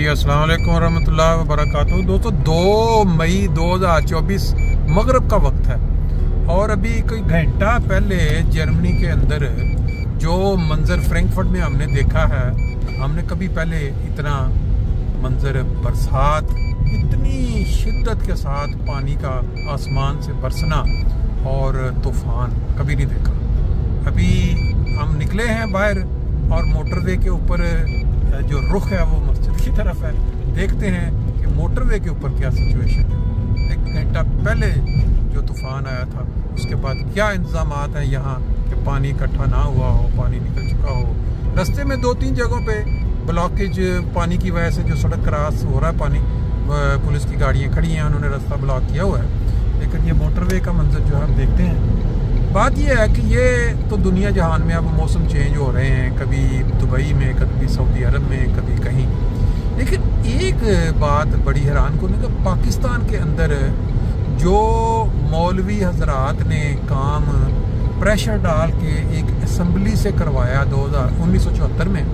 जी अस्सलाम वालेकुम वरहमतुल्लाहि वबरकातुहू। दोस्तों 2 मई 2024 मगरिब का वक्त है और अभी कोई घंटा पहले जर्मनी के अंदर जो मंजर फ्रैंकफर्ट में हमने देखा है, हमने कभी पहले इतना मंजर बरसात, इतनी शिद्दत के साथ पानी का आसमान से बरसना और तूफान कभी नहीं देखा। अभी हम निकले हैं बाहर और मोटरवे के ऊपर जो रुख है वो मस्जिद की तरफ है। देखते हैं कि मोटरवे के ऊपर क्या सिचुएशन है। 1 घंटा पहले जो तूफान आया था उसके बाद क्या इंतजामात हैं यहाँ कि पानी इकट्ठा ना हुआ हो, पानी निकल चुका हो। रास्ते में 2-3 जगहों पे ब्लॉकेज पानी की वजह से जो सड़क क्रॉस हो रहा है पानी, पुलिस की गाड़ियाँ खड़ी हैं, उन्होंने रास्ता ब्लॉक किया हुआ है। लेकिन ये मोटरवे का मंजर जो है हम देखते हैं। बात यह है कि ये तो दुनिया जहान में अब मौसम चेंज हो रहे हैं, कभी दुबई में, कभी सऊदी अरब में, कभी कहीं। लेकिन एक बात बड़ी हैरान करने का, पाकिस्तान के अंदर जो मौलवी हजरात ने काम प्रेशर डाल के एक असम्बली से करवाया 1974 में,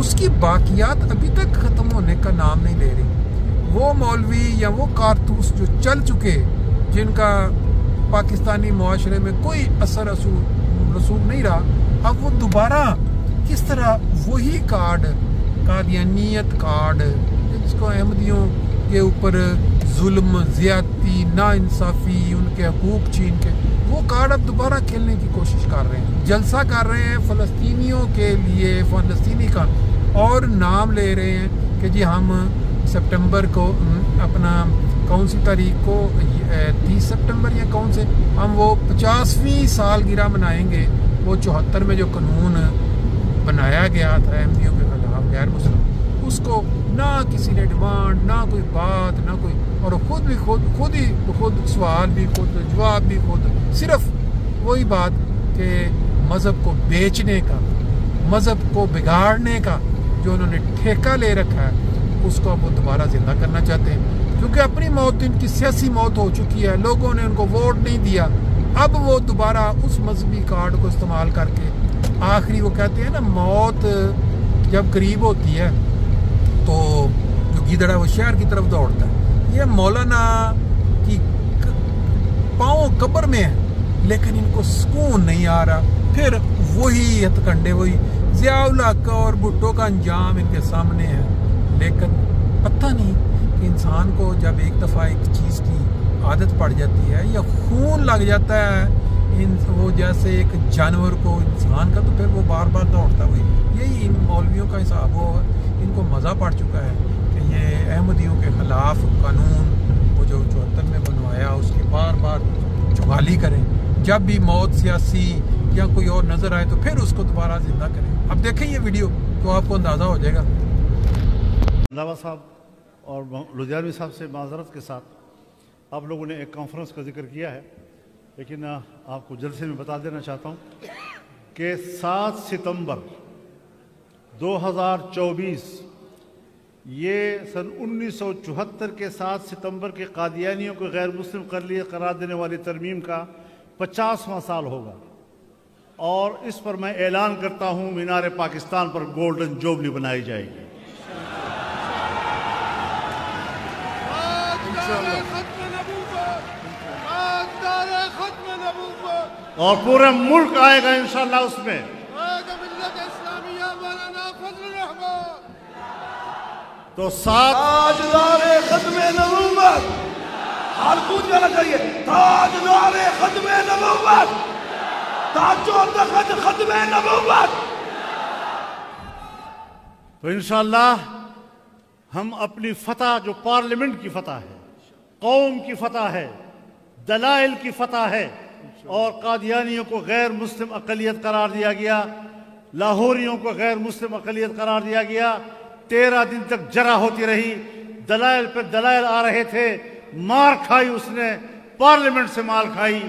उसकी बाकियात अभी तक ख़त्म होने का नाम नहीं ले रही। वो मौलवी या वो कारतूस जो चल चुके, जिनका पाकिस्तानी मुआशरे में कोई असर रसूख नहीं रहा, अब वो दोबारा किस तरह वही कार्ड, कादियानियत कार्ड, जिसको अहमदियों के ऊपर जुल्म, ज़्यादती, नाइंसाफ़ी, उनके हकूक़ छीन के, वो कार्ड अब दोबारा खेलने की कोशिश कर रहे हैं। जलसा कर रहे हैं फ़लस्तीनियों के लिए, फ़लस्तीनी का, और नाम ले रहे हैं कि जी हम सितंबर को अपना कौन सी तारीख को, 30 सितंबर या कौन से, हम वो 50वीं सालगिरह मनाएंगे। वो 74 में जो कानून बनाया गया था अहमदियों के खिलाफ, गैर मुस्लिम, उसको ना किसी ने डिमांड, ना कोई बात, ना कोई, और खुद सवाल भी खुद, जवाब भी खुद, सिर्फ वही बात कि मज़हब को बेचने का, मज़हब को बिगाड़ने का जो उन्होंने ठेका ले रखा है, उसको अब वो दोबारा ज़िंदा करना चाहते हैं। क्योंकि अपनी मौत, इनकी सियासी मौत हो चुकी है, लोगों ने उनको वोट नहीं दिया, अब वो दोबारा उस मजहबी कार्ड को इस्तेमाल करके, आखिरी वो कहते हैं ना, मौत जब करीब होती है तो जो गीदड़ा वो शहर की तरफ दौड़ता है। ये मौलाना की पाँव कब्र में है, लेकिन इनको सुकून नहीं आ रहा। फिर वही हथकंडे, वही ज़ियाउल हक और भुट्टो का अंजाम इनके सामने है। लेकिन पता नहीं कि इंसान को जब एक दफ़ा एक चीज़ की आदत पड़ जाती है या खून लग जाता है वो जैसे एक जानवर को इंसान का, तो फिर वो बार बार दौड़ता है। यही इन मौलवियों का हिसाब होगा। इनको मज़ा पड़ चुका है कि ये अहमदियों के ख़िलाफ़ कानून वो जो 74 में बनवाया उसकी बार बार जुगाली करें। जब भी मौत सियासी या कोई और नज़र आए तो फिर उसको दोबारा ज़िंदा करें। अब देखें ये वीडियो तो आपको अंदाज़ा हो जाएगा। नवाज साहब और लुधियानवी साहब से माजरत के साथ आप लोगों ने एक कॉन्फ्रेंस का जिक्र किया है, लेकिन आपको जल्द से मैं बता देना चाहता हूँ कि 7 सितंबर 2024 ये सन 1974 के 7 सितंबर के कादियानियों को गैर मुस्लिम करार देने वाली तरमीम का 50वां साल होगा। और इस पर मैं ऐलान करता हूँ, मीनार पाकिस्तान पर गोल्डन जुबली बनाई जाएगी। और पूरा मुल्क आएगा इंशाअल्लाह उसमें। तो ताजदारे खत्मे नबूवत, हर कूद जाना चाहिए। ताजदारे खत्मे नबूवत, ताजो तख्त खत्मे नबूवत। तो इंशाअल्लाह हम अपनी फतह, जो पार्लियामेंट की फतह है, कौम की फतह है, दलाइल की फतह है, और कादियानियों को गैर मुस्लिम अक़लियत करार दिया गया, लाहौरियों को गैर मुस्लिम अक़लियत करार दिया गया। 13 दिन तक जरा होती रही, दलाइल पर दलाइल आ रहे थे, मार खाई उसने, पार्लियामेंट से मार खाई,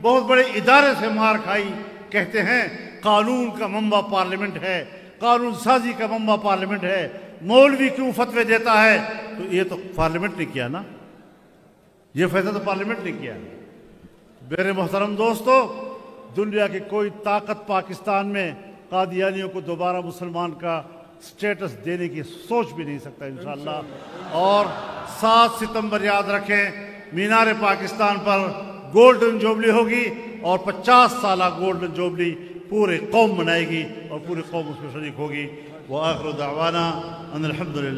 बहुत बड़े इदारे से मार खाई। कहते हैं कानून का मंबा पार्लियामेंट है, कानून साजी का मंबा पार्लियामेंट है, मौलवी क्यों फतवे देता है? तो ये तो पार्लियामेंट ने किया ना, ये फैसला तो पार्लियामेंट ने किया। मेरे मोहतरम दोस्तों, दुनिया की कोई ताकत पाकिस्तान में कादियानियों को दोबारा मुसलमान का سٹیٹس دینے کی سوچ بھی نہیں سکتا انشاءاللہ. اور 7 ستمبر یاد رکھیں مینار پاکستان پر گولڈن جوبلی ہوگی اور 50 سالہ گولڈن جوبلی پورے قوم منائے گی اور پوری قوم اس میں شریک ہوگی. وآخر دعوانا ان الحمدللہ.